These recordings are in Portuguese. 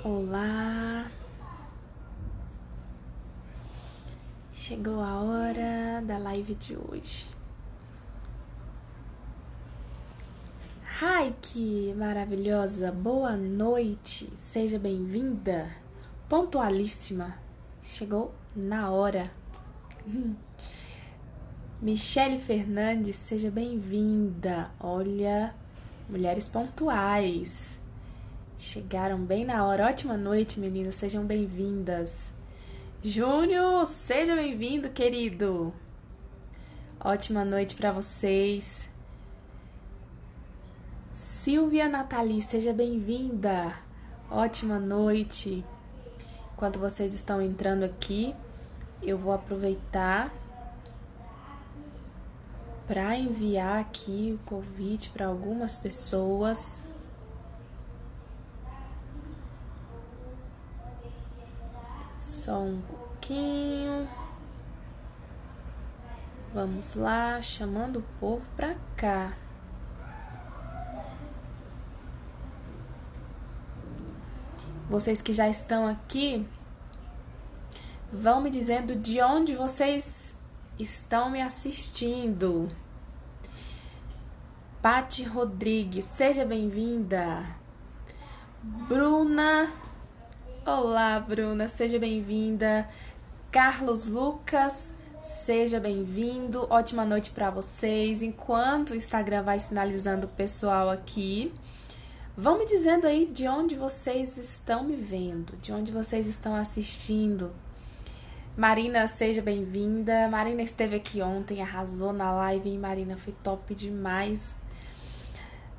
Olá, chegou a hora da live de hoje. Ai, que maravilhosa, boa noite, seja bem-vinda, pontualíssima, chegou na hora. Michele Fernandes, seja bem-vinda, olha, mulheres pontuais. Chegaram bem na hora. Ótima noite, meninas. Sejam bem-vindas. Júnior, seja bem-vindo, querido. Ótima noite para vocês. Silvia Nathalie, seja bem-vinda. Ótima noite. Enquanto vocês estão entrando aqui, eu vou aproveitar para enviar aqui o convite para algumas pessoas. Só um pouquinho. Vamos lá, chamando o povo pra cá. Vocês que já estão aqui, vão me dizendo de onde vocês estão me assistindo. Pati Rodrigues, seja bem-vinda. Bruna, olá Bruna, seja bem-vinda. Carlos Lucas, seja bem-vindo. Ótima noite para vocês. Enquanto o Instagram vai sinalizando o pessoal aqui, vão me dizendo aí de onde vocês estão me vendo, de onde vocês estão assistindo. Marina, seja bem-vinda. Marina esteve aqui ontem, arrasou na live, hein, Marina? Foi top demais.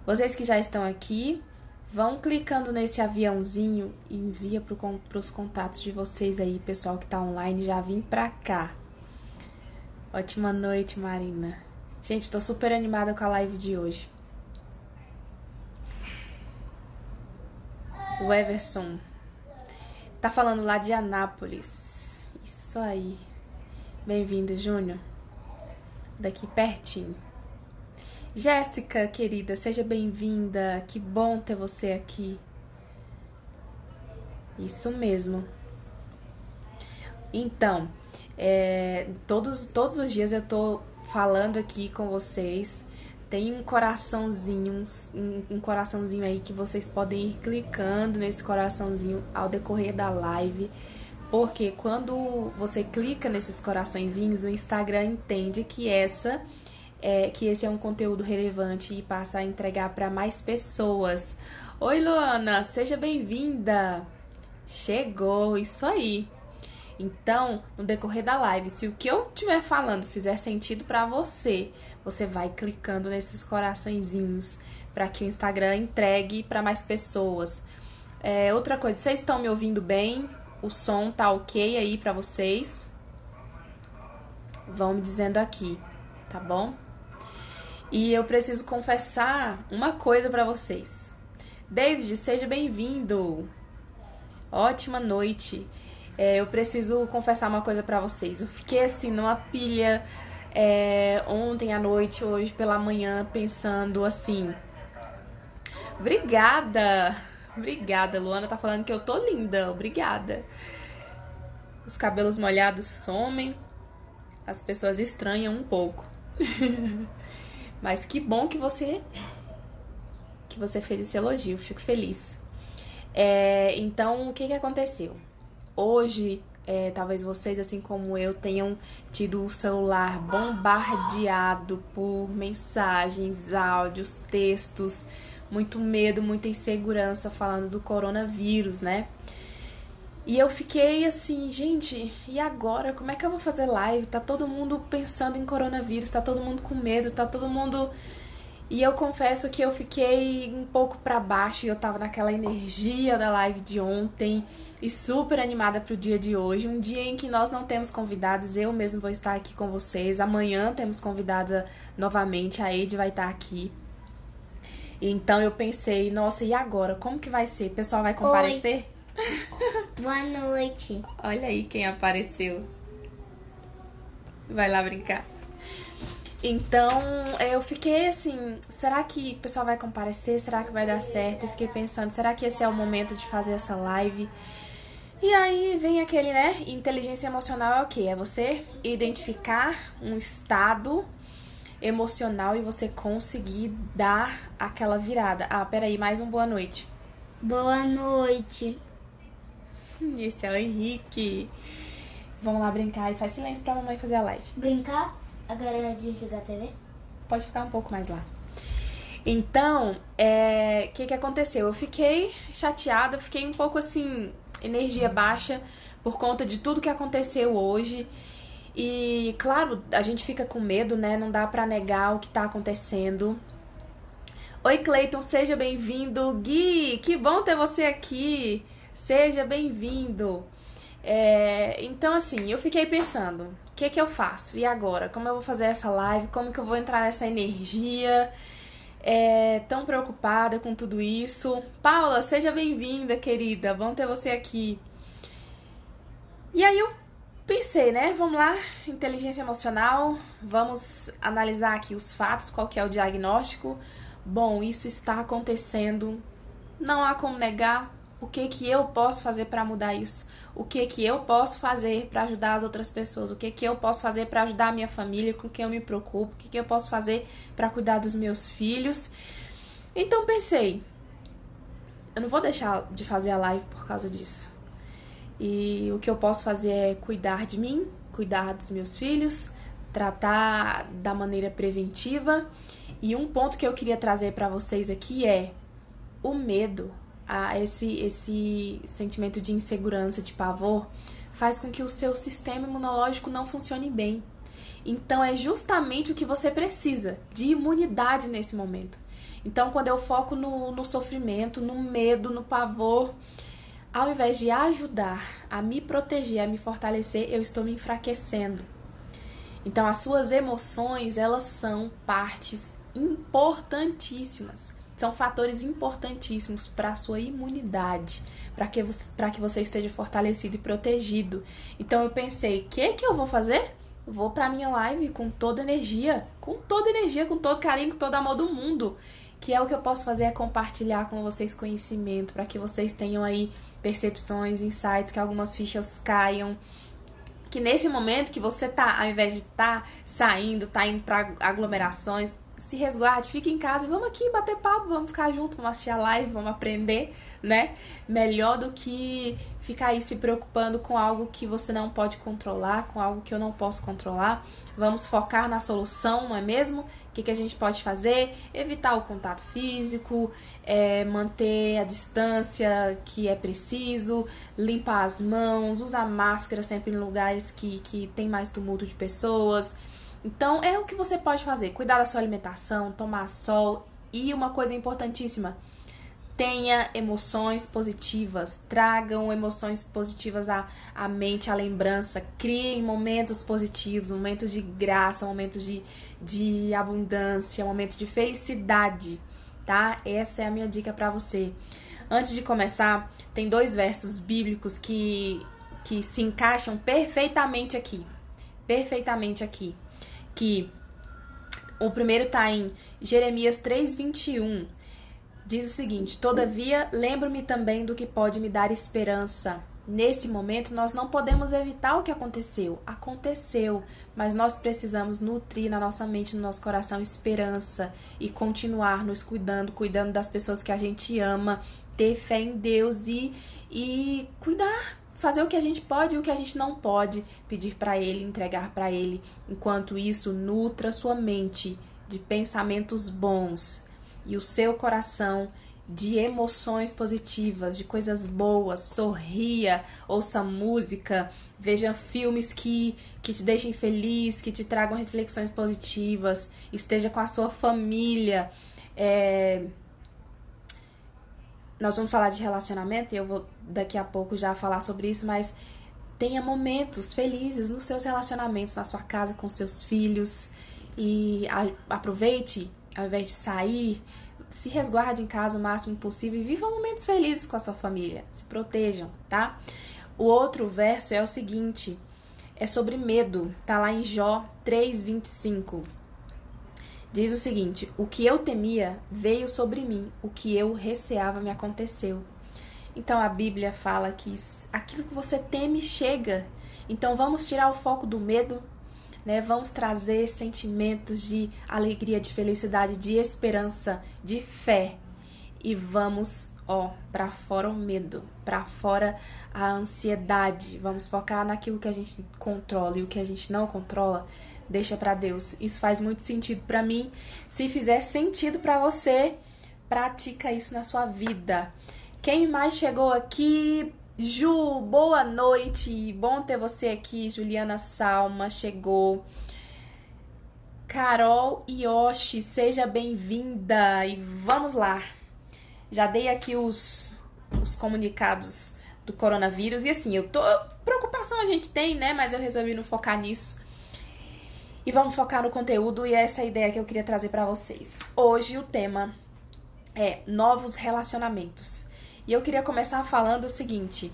Vocês que já estão aqui, vão clicando nesse aviãozinho e envia para os contatos de vocês aí, pessoal que tá online, já vim pra cá. Ótima noite, Marina. Gente, tô super animada com a live de hoje. O Everson tá falando lá de Anápolis. Isso aí. Bem-vindo, Júnior. Daqui pertinho. Jéssica, querida, seja bem-vinda. Que bom ter você aqui. Isso mesmo. Então, todos os dias eu tô falando aqui com vocês. Tem um coraçãozinho, um coraçãozinho aí que vocês podem ir clicando nesse coraçãozinho ao decorrer da live. Porque quando você clica nesses coraçõezinhos, o Instagram entende que esse é um conteúdo relevante e passa a entregar para mais pessoas. Oi, Luana, seja bem-vinda. Chegou, isso aí. Então, no decorrer da live, se o que eu estiver falando fizer sentido para você, você vai clicando nesses coraçõezinhos para que o Instagram entregue para mais pessoas. Outra coisa, vocês estão me ouvindo bem? O som tá ok aí para vocês? Vão me dizendo aqui, tá bom? E eu preciso confessar uma coisa para vocês. David, seja bem-vindo. Ótima noite. Eu preciso confessar uma coisa pra vocês. Eu fiquei assim numa pilha ontem à noite, hoje pela manhã, pensando assim. Obrigada! Obrigada, Luana tá falando que eu tô linda. Obrigada. Os cabelos molhados somem. As pessoas estranham um pouco. Mas que bom que você fez esse elogio. Fico feliz. Então, o que aconteceu? Hoje, talvez vocês, assim como eu, tenham tido o celular bombardeado por mensagens, áudios, textos, muito medo, muita insegurança falando do coronavírus, né? E eu fiquei assim, gente, e agora? Como é que eu vou fazer live? Tá todo mundo pensando em coronavírus, tá todo mundo com medo, tá todo mundo... E eu confesso que eu fiquei um pouco pra baixo e eu tava naquela energia da live de ontem e super animada pro dia de hoje, um dia em que nós não temos convidados, eu mesmo vou estar aqui com vocês. Amanhã temos convidada novamente, a Eide vai estar aqui. Então eu pensei, nossa, e agora? Como que vai ser? O pessoal vai comparecer? Oi. Boa noite. Olha aí quem apareceu. Vai lá brincar. Então, eu fiquei assim, será que o pessoal vai comparecer? Será que vai dar certo? Eu fiquei pensando, será que esse é o momento de fazer essa live? E aí vem aquele, né? Inteligência emocional é o quê? É você identificar um estado emocional e você conseguir dar aquela virada. Ah, peraí, mais um boa noite. Boa noite. Esse é o Henrique. Vamos lá brincar e faz silêncio pra mamãe fazer a live. Brincar? Agora é desligar a TV? Pode ficar um pouco mais lá. Então, o que aconteceu? Eu fiquei chateada, fiquei um pouco assim, energia baixa por conta de tudo que aconteceu hoje. E, claro, a gente fica com medo, né? Não dá pra negar o que tá acontecendo. Oi, Cleiton, seja bem-vindo. Gui, que bom ter você aqui. Seja bem-vindo. Então, assim, eu fiquei pensando, o que eu faço? E agora? Como eu vou fazer essa live? Como que eu vou entrar nessa energia? Tão preocupada com tudo isso. Paula, seja bem-vinda, querida. Bom ter você aqui. E aí eu pensei, né? Vamos lá, inteligência emocional. Vamos analisar aqui os fatos, qual que é o diagnóstico. Bom, isso está acontecendo. Não há como negar. O que eu posso fazer para mudar isso? O que eu posso fazer para ajudar as outras pessoas? O que eu posso fazer para ajudar a minha família, com quem eu me preocupo? O que eu posso fazer para cuidar dos meus filhos? Então pensei, eu não vou deixar de fazer a live por causa disso. E o que eu posso fazer é cuidar de mim, cuidar dos meus filhos, tratar da maneira preventiva. E um ponto que eu queria trazer para vocês aqui é o medo. Esse sentimento de insegurança, de pavor, faz com que o seu sistema imunológico não funcione bem. Então é justamente o que você precisa, de imunidade nesse momento. Então quando eu foco no sofrimento, no medo, no pavor, ao invés de ajudar a me proteger, a me fortalecer, eu estou me enfraquecendo. Então as suas emoções, elas são partes importantíssimas. São fatores importantíssimos para a sua imunidade, para que você esteja fortalecido e protegido. Então eu pensei, o que eu vou fazer? Vou para minha live com toda energia, com todo carinho, com todo amor do mundo. Que é o que eu posso fazer é compartilhar com vocês conhecimento, para que vocês tenham aí percepções, insights, que algumas fichas caiam. Que nesse momento que você tá, ao invés de saindo, indo para aglomerações, se resguarde, fique em casa e vamos aqui bater papo, vamos ficar junto, vamos assistir a live, vamos aprender, né? Melhor do que ficar aí se preocupando com algo que você não pode controlar, com algo que eu não posso controlar. Vamos focar na solução, não é mesmo? O que a gente pode fazer? Evitar o contato físico, manter a distância que é preciso, limpar as mãos, usar máscara sempre em lugares que tem mais tumulto de pessoas. Então, é o que você pode fazer. Cuidar da sua alimentação, tomar sol. E uma coisa importantíssima, tenha emoções positivas. Tragam emoções positivas à mente, à lembrança. Criem momentos positivos, momentos de graça, momentos de abundância, momentos de felicidade, tá? Essa é a minha dica pra você. Antes de começar, tem 2 versos bíblicos que se encaixam perfeitamente aqui. Perfeitamente aqui. Que o primeiro está em Jeremias 3:21. Diz o seguinte: todavia, lembro-me também do que pode me dar esperança. Nesse momento, nós não podemos evitar o que aconteceu. Aconteceu, mas nós precisamos nutrir na nossa mente, no nosso coração, esperança e continuar nos cuidando das pessoas que a gente ama, ter fé em Deus e cuidar. Fazer o que a gente pode e o que a gente não pode, pedir para Ele, entregar para Ele. Enquanto isso, nutra sua mente de pensamentos bons e o seu coração de emoções positivas, de coisas boas. Sorria, ouça música, veja filmes que te deixem feliz, que te tragam reflexões positivas, esteja com a sua família. Nós vamos falar de relacionamento e eu vou daqui a pouco já falar sobre isso, mas tenha momentos felizes nos seus relacionamentos, na sua casa, com seus filhos. E aproveite, ao invés de sair, se resguarde em casa o máximo possível e viva momentos felizes com a sua família. Se protejam, tá? O outro verso é o seguinte, é sobre medo. Tá lá em Jó 3:25. Diz o seguinte: o que eu temia veio sobre mim, o que eu receava me aconteceu. Então a Bíblia fala que aquilo que você teme chega. Então vamos tirar o foco do medo, né? Vamos trazer sentimentos de alegria, de felicidade, de esperança, de fé. E vamos, para fora o medo, para fora a ansiedade. Vamos focar naquilo que a gente controla, e o que a gente não controla, deixa para Deus. Isso faz muito sentido para mim. Se fizer sentido para você, pratica isso na sua vida. Quem mais chegou aqui? Ju, boa noite. Bom ter você aqui. Juliana Salma chegou. Carol Yoshi, seja bem-vinda. E vamos lá. Já dei aqui os comunicados do coronavírus. E assim, preocupação a gente tem, né? Mas eu resolvi não focar nisso. E vamos focar no conteúdo. E essa é a ideia que eu queria trazer pra vocês. Hoje o tema é novos relacionamentos. E eu queria começar falando o seguinte,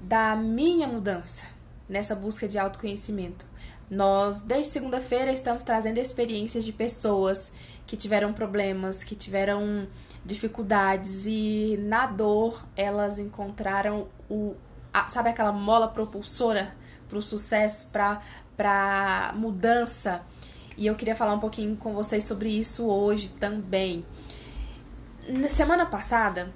da minha mudança nessa busca de autoconhecimento. Nós, desde segunda-feira, estamos trazendo experiências de pessoas que tiveram problemas, que tiveram dificuldades e na dor elas encontraram sabe aquela mola propulsora para o sucesso, para mudança. E eu queria falar um pouquinho com vocês sobre isso hoje também. Na semana passada,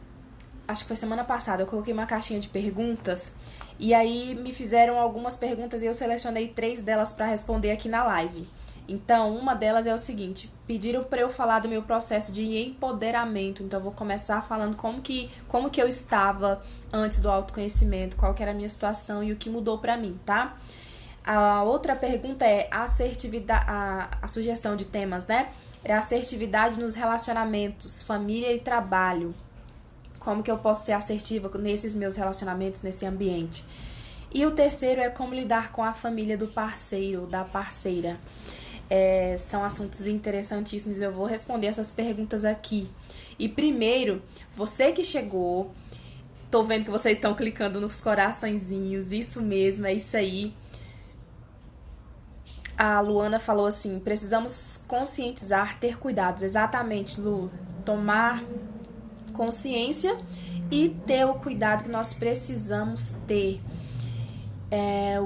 acho que foi semana passada, eu coloquei uma caixinha de perguntas e aí me fizeram algumas perguntas e eu selecionei 3 delas para responder aqui na live. Então, uma delas é o seguinte: pediram para eu falar do meu processo de empoderamento. Então, eu vou começar falando como que eu estava antes do autoconhecimento, qual que era a minha situação e o que mudou para mim, tá? A outra pergunta é assertividade, a sugestão de temas, né? É assertividade nos relacionamentos, família e trabalho. Como que eu posso ser assertiva nesses meus relacionamentos, nesse ambiente. E o terceiro é como lidar com a família do parceiro, da parceira. São assuntos interessantíssimos e eu vou responder essas perguntas aqui. E primeiro, você que chegou, tô vendo que vocês estão clicando nos coraçõezinhos, isso mesmo, é isso aí. A Luana falou assim, precisamos conscientizar, ter cuidados. Exatamente, Lu, tomar consciência e ter o cuidado que nós precisamos ter.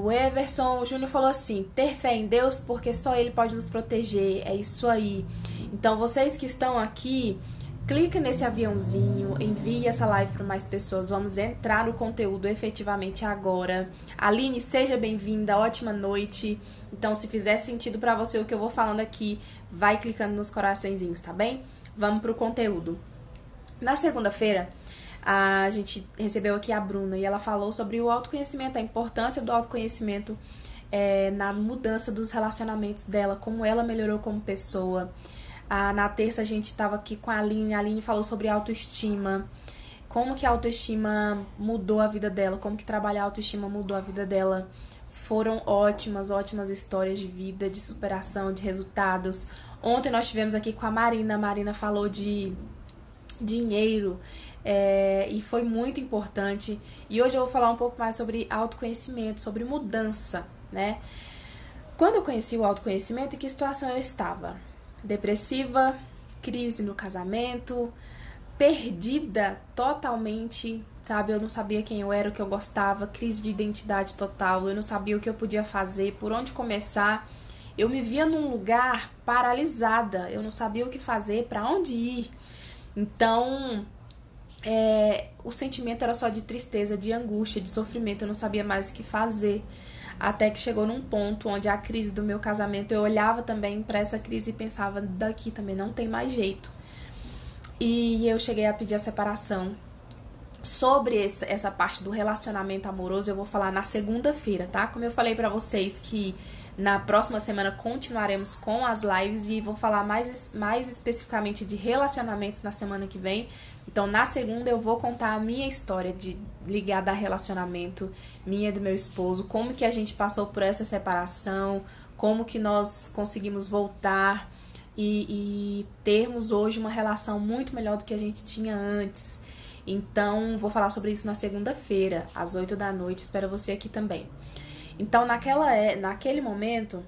O Everson Júnior falou assim, ter fé em Deus porque só Ele pode nos proteger, é isso aí. Então vocês que estão aqui, clica nesse aviãozinho, envie essa live para mais pessoas, vamos entrar no conteúdo efetivamente agora. Aline, seja bem-vinda, ótima noite. Então se fizer sentido para você o que eu vou falando aqui, vai clicando nos coraçõezinhos, tá bem? Vamos pro conteúdo. Na segunda-feira, a gente recebeu aqui a Bruna e ela falou sobre o autoconhecimento, a importância do autoconhecimento na mudança dos relacionamentos dela, como ela melhorou como pessoa. Na terça a gente estava aqui com a Aline falou sobre autoestima, como que a autoestima mudou a vida dela, como que trabalhar a autoestima mudou a vida dela. Foram ótimas histórias de vida, de superação, de resultados. Ontem nós tivemos aqui com a Marina falou de dinheiro, e foi muito importante. E hoje eu vou falar um pouco mais sobre autoconhecimento, sobre mudança, né? Quando eu conheci o autoconhecimento, em que situação eu estava? Depressiva, crise no casamento, perdida totalmente, sabe? Eu não sabia quem eu era, o que eu gostava, crise de identidade total, eu não sabia o que eu podia fazer, por onde começar. Eu me via num lugar paralisada, eu não sabia o que fazer, para onde ir. Então, o sentimento era só de tristeza, de angústia, de sofrimento, eu não sabia mais o que fazer. Até que chegou num ponto onde a crise do meu casamento, eu olhava também para essa crise e pensava, daqui também não tem mais jeito. E eu cheguei a pedir a separação. Sobre essa parte do relacionamento amoroso, eu vou falar na segunda-feira, tá? Como eu falei pra vocês que na próxima semana continuaremos com as lives e vou falar mais especificamente de relacionamentos na semana que vem. Então, na segunda eu vou contar a minha história ligada a relacionamento, minha e do meu esposo, como que a gente passou por essa separação, como que nós conseguimos voltar e termos hoje uma relação muito melhor do que a gente tinha antes. Então, vou falar sobre isso na segunda-feira, às 8 da noite, espero você aqui também. Então, naquele momento,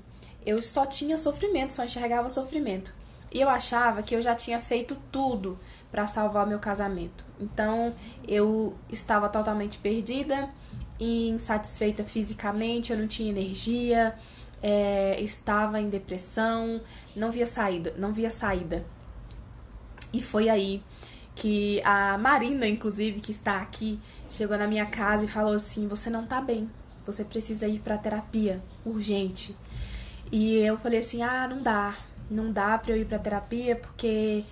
eu só tinha sofrimento, só enxergava sofrimento. E eu achava que eu já tinha feito tudo para salvar meu casamento. Então eu estava totalmente perdida e insatisfeita fisicamente, eu não tinha energia, estava em depressão, não via saída. E foi aí que a Marina, inclusive, que está aqui, chegou na minha casa e falou assim: você não tá bem, você precisa ir pra terapia, urgente. E eu falei assim: ah, não dá pra eu ir pra terapia porque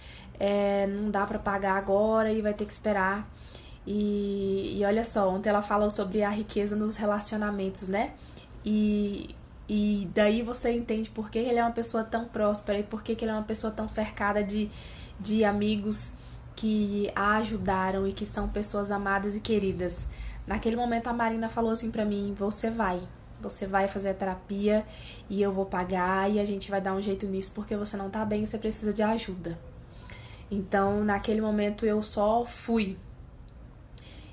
não dá pra pagar agora e vai ter que esperar. E olha só, ontem ela falou sobre a riqueza nos relacionamentos, né? E daí você entende por que ele é uma pessoa tão próspera e por que ele é uma pessoa tão cercada de amigos que a ajudaram e que são pessoas amadas e queridas. Naquele momento a Marina falou assim pra mim: você vai fazer a terapia e eu vou pagar e a gente vai dar um jeito nisso porque você não tá bem e você precisa de ajuda. Então naquele momento eu só fui.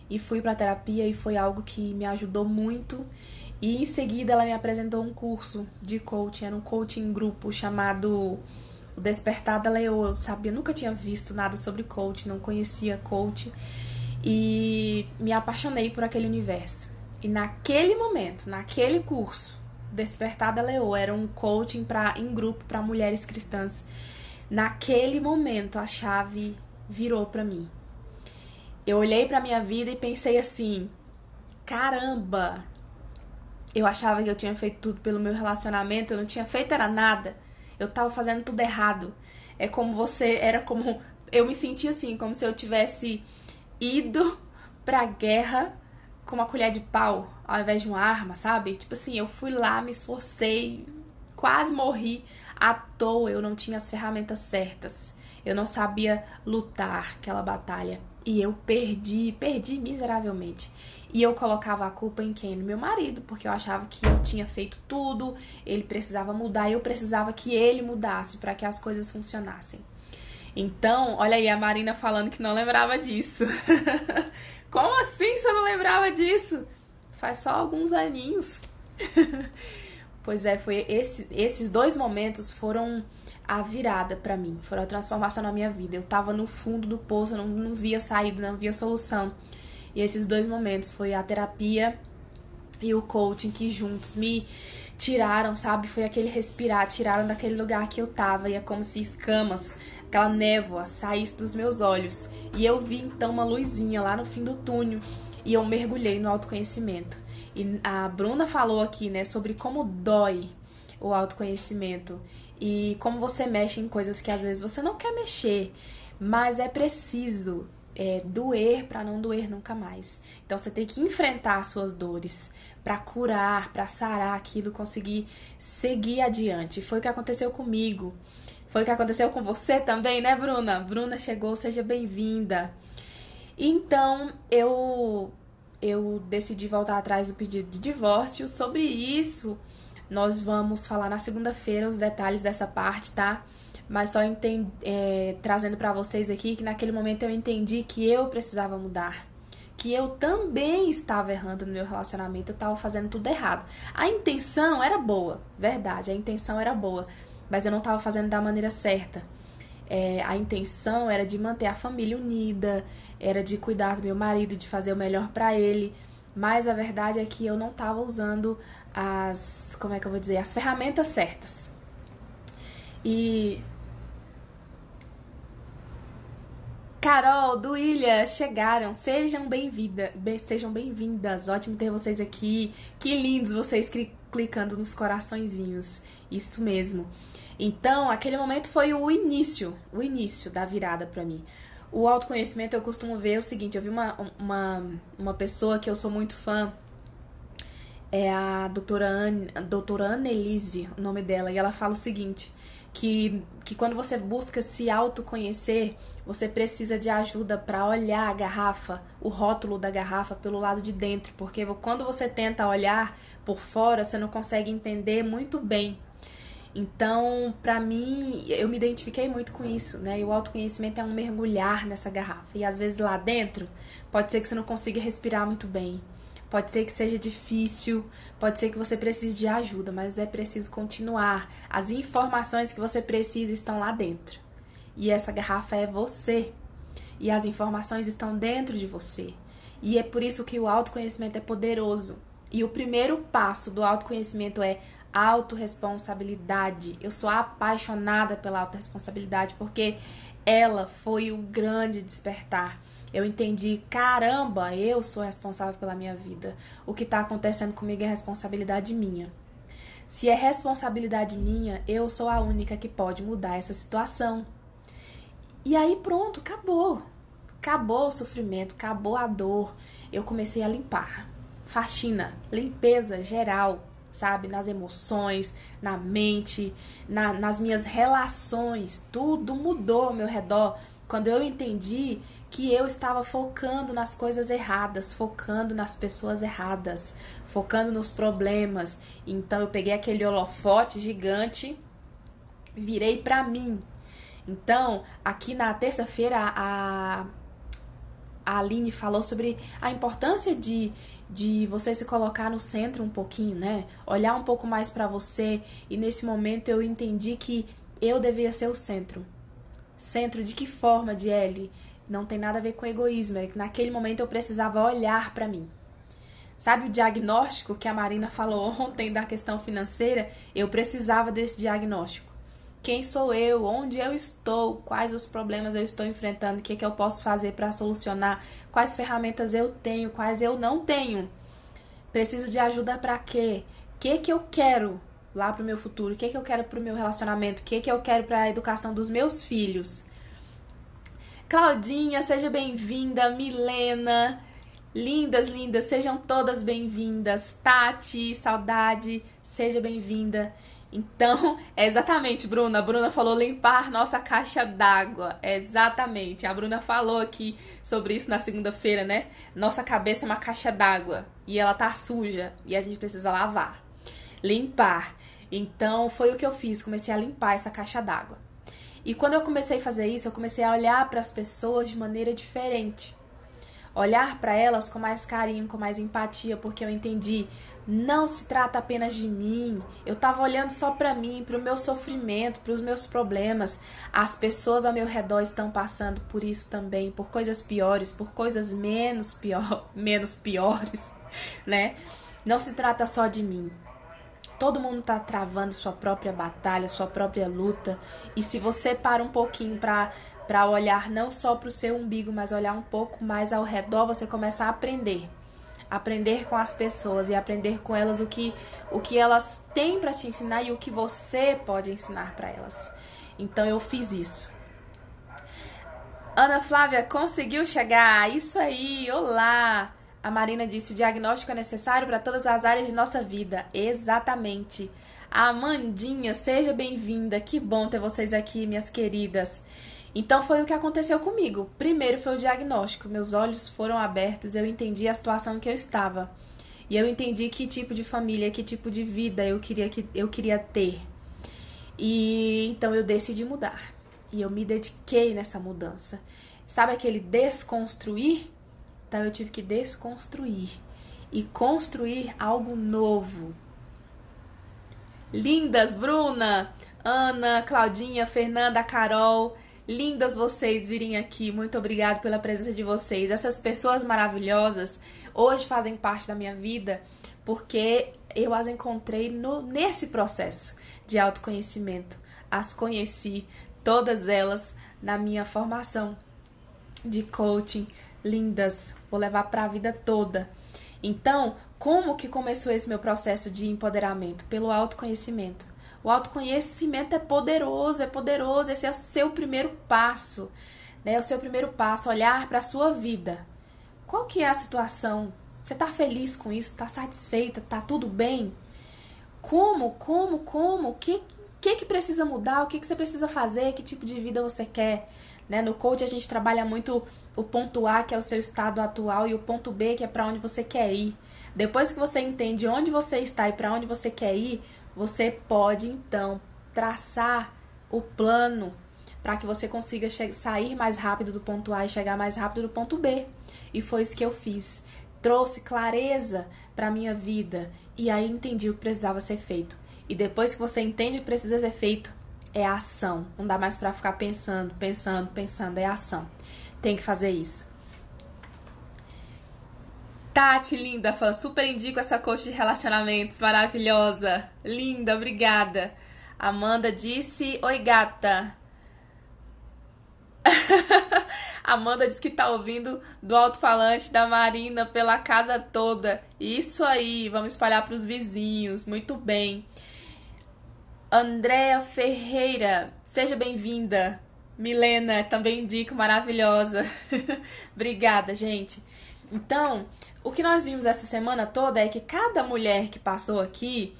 E fui pra terapia e foi algo que me ajudou muito. E em seguida ela me apresentou um curso de coaching, era um coaching em grupo chamado O Despertar da Leoa. Eu sabia, nunca tinha visto nada sobre coaching, não conhecia coaching. E me apaixonei por aquele universo. E naquele momento, naquele curso, Despertar da Leoa, era um coaching em grupo para mulheres cristãs. Naquele momento a chave virou para mim. Eu olhei pra minha vida e pensei assim: caramba, eu achava que eu tinha feito tudo pelo meu relacionamento, eu não tinha feito era nada. Eu tava fazendo tudo errado. Era como eu me sentia assim, como se eu tivesse ido pra guerra com uma colher de pau ao invés de uma arma, sabe? Tipo assim, eu fui lá, me esforcei, quase morri à toa, eu não tinha as ferramentas certas. Eu não sabia lutar aquela batalha. E eu perdi miseravelmente. E eu colocava a culpa em quem? No meu marido, porque eu achava que eu tinha feito tudo, ele precisava mudar, e eu precisava que ele mudasse para que as coisas funcionassem. Então, olha aí a Marina falando que não lembrava disso. Como assim você não lembrava disso? Faz só alguns aninhos. Pois é, esses dois momentos foram a virada pra mim, foram a transformação na minha vida. Eu tava no fundo do poço, eu não via saída, não via solução. E esses dois momentos foi a terapia e o coaching que juntos me tiraram, sabe? Foi aquele respirar, tiraram daquele lugar que eu tava. E é como se escamas, aquela névoa saísse dos meus olhos. E eu vi então uma luzinha lá no fim do túnel e eu mergulhei no autoconhecimento. E a Bruna falou aqui, né, sobre como dói o autoconhecimento e como você mexe em coisas que às vezes você não quer mexer, mas é preciso doer para não doer nunca mais. Então você tem que enfrentar as suas dores para curar, para sarar aquilo, conseguir seguir adiante. Foi o que aconteceu comigo. Foi o que aconteceu com você também, né, Bruna? Bruna chegou, seja bem-vinda. Então, eu decidi voltar atrás do pedido de divórcio. Sobre isso, nós vamos falar na segunda-feira os detalhes dessa parte, tá? Mas só trazendo pra vocês aqui que naquele momento eu entendi que eu precisava mudar. Que eu também estava errando no meu relacionamento, eu estava fazendo tudo errado. A intenção era boa, verdade, a intenção era boa, mas eu não estava fazendo da maneira certa. A intenção era de manter a família unida, era de cuidar do meu marido, de fazer o melhor pra ele, mas a verdade é que eu não estava usando as ferramentas certas. E Carol, do Ilha, chegaram. Sejam bem-vindas. Ótimo ter vocês aqui. Que lindos vocês clicando nos coraçõezinhos. Isso mesmo. Então, aquele momento foi o início da virada pra mim. O autoconhecimento eu costumo ver o seguinte, eu vi uma pessoa que eu sou muito fã, é a doutora Annelise, o nome dela, e ela fala o seguinte, que quando você busca se autoconhecer, você precisa de ajuda para olhar a garrafa, o rótulo da garrafa pelo lado de dentro, porque quando você tenta olhar por fora, você não consegue entender muito bem. Então, pra mim, eu me identifiquei muito com isso, né? E o autoconhecimento é um mergulhar nessa garrafa. E às vezes lá dentro, pode ser que você não consiga respirar muito bem. Pode ser que seja difícil, pode ser que você precise de ajuda, mas é preciso continuar. As informações que você precisa estão lá dentro. E essa garrafa é você. E as informações estão dentro de você. E é por isso que o autoconhecimento é poderoso. E o primeiro passo do autoconhecimento é autorresponsabilidade. Eu sou apaixonada pela autorresponsabilidade porque ela foi o grande despertar. Eu entendi, caramba, eu sou responsável pela minha vida. O que está acontecendo comigo é responsabilidade minha. Se é responsabilidade minha, eu sou a única que pode mudar essa situação. E aí pronto, acabou. Acabou o sofrimento, acabou a dor. Eu comecei a limpar. Faxina, limpeza geral, sabe? Nas emoções, na mente, nas minhas relações. Tudo mudou ao meu redor quando eu entendi que eu estava focando nas coisas erradas, focando nas pessoas erradas, focando nos problemas. Então eu peguei aquele holofote gigante, virei pra mim. Então, aqui na terça-feira, a Aline falou sobre a importância de você se colocar no centro um pouquinho, né? Olhar um pouco mais pra você. E nesse momento eu entendi que eu devia ser o centro. Centro de que forma, Diele? Não tem nada a ver com egoísmo. É que naquele momento eu precisava olhar pra mim. Sabe o diagnóstico que a Marina falou ontem da questão financeira? Eu precisava desse diagnóstico. Quem sou eu? Onde eu estou? Quais os problemas eu estou enfrentando? O que eu posso fazer para solucionar? Quais ferramentas eu tenho? Quais eu não tenho? Preciso de ajuda para quê? O que eu quero lá pro meu futuro? O que eu quero pro meu relacionamento? O que eu quero para a educação dos meus filhos? Claudinha, seja bem-vinda. Milena, lindas, lindas, sejam todas bem-vindas. Tati, saudade, seja bem-vinda. Então, é exatamente, Bruna. A Bruna falou limpar nossa caixa d'água. Exatamente. A Bruna falou aqui sobre isso na segunda-feira, né? Nossa cabeça é uma caixa d'água e ela tá suja e a gente precisa lavar. Limpar. Então, foi o que eu fiz. Comecei a limpar essa caixa d'água. E quando eu comecei a fazer isso, eu comecei a olhar para as pessoas de maneira diferente. Olhar para elas com mais carinho, com mais empatia, porque eu entendi, não se trata apenas de mim. Eu estava olhando só para mim, para o meu sofrimento, para os meus problemas. As pessoas ao meu redor estão passando por isso também, por coisas piores, por coisas menos piores, né? Não se trata só de mim. Todo mundo está travando sua própria batalha, sua própria luta. E se você para um pouquinho para olhar não só para o seu umbigo, mas olhar um pouco mais ao redor, você começa a aprender. Aprender com as pessoas e aprender com elas o que elas têm para te ensinar e o que você pode ensinar para elas. Então eu fiz isso. Ana Flávia conseguiu chegar. Isso aí, olá! A Marina disse, diagnóstico é necessário para todas as áreas de nossa vida. Exatamente. A Amandinha, seja bem-vinda. Que bom ter vocês aqui, minhas queridas. Então foi o que aconteceu comigo. Primeiro foi o diagnóstico. Meus olhos foram abertos, eu entendi a situação em que eu estava. E eu entendi que tipo de família, que tipo de vida eu queria ter. E então eu decidi mudar. E eu me dediquei nessa mudança. Sabe aquele desconstruir? Então eu tive que desconstruir e construir algo novo. Lindas, Bruna, Ana, Claudinha, Fernanda, Carol, lindas vocês virem aqui. Muito obrigada pela presença de vocês. Essas pessoas maravilhosas hoje fazem parte da minha vida porque eu as encontrei nesse processo de autoconhecimento. As conheci, todas elas, na minha formação de coaching. Lindas, vou levar para a vida toda. Então, como que começou esse meu processo de empoderamento? Pelo autoconhecimento. O autoconhecimento é poderoso, esse é o seu primeiro passo, né? O seu primeiro passo, olhar para a sua vida. Qual que é a situação? Você está feliz com isso? Está satisfeita? Está tudo bem? Como? O que precisa mudar? O que você precisa fazer? Que tipo de vida você quer? Né? No coach a gente trabalha muito o ponto A, que é o seu estado atual, e o ponto B, que é para onde você quer ir. Depois que você entende onde você está e para onde você quer ir, você pode então traçar o plano para que você consiga sair mais rápido do ponto A e chegar mais rápido do ponto B. E foi isso que eu fiz. Trouxe clareza para a minha vida e aí entendi o que precisava ser feito. E depois que você entende o que precisa ser feito, é ação. Não dá mais pra ficar pensando, é ação. Tem que fazer isso. Tati, linda, fã, super indico essa coach de relacionamentos, maravilhosa. Linda, obrigada. Amanda disse, oi gata. Amanda disse que tá ouvindo do alto-falante da Marina pela casa toda. Isso aí, vamos espalhar pros vizinhos. Muito bem. Andréa Ferreira, seja bem-vinda. Milena, também indico, maravilhosa. Obrigada, gente. Então, o que nós vimos essa semana toda é que cada mulher que passou aqui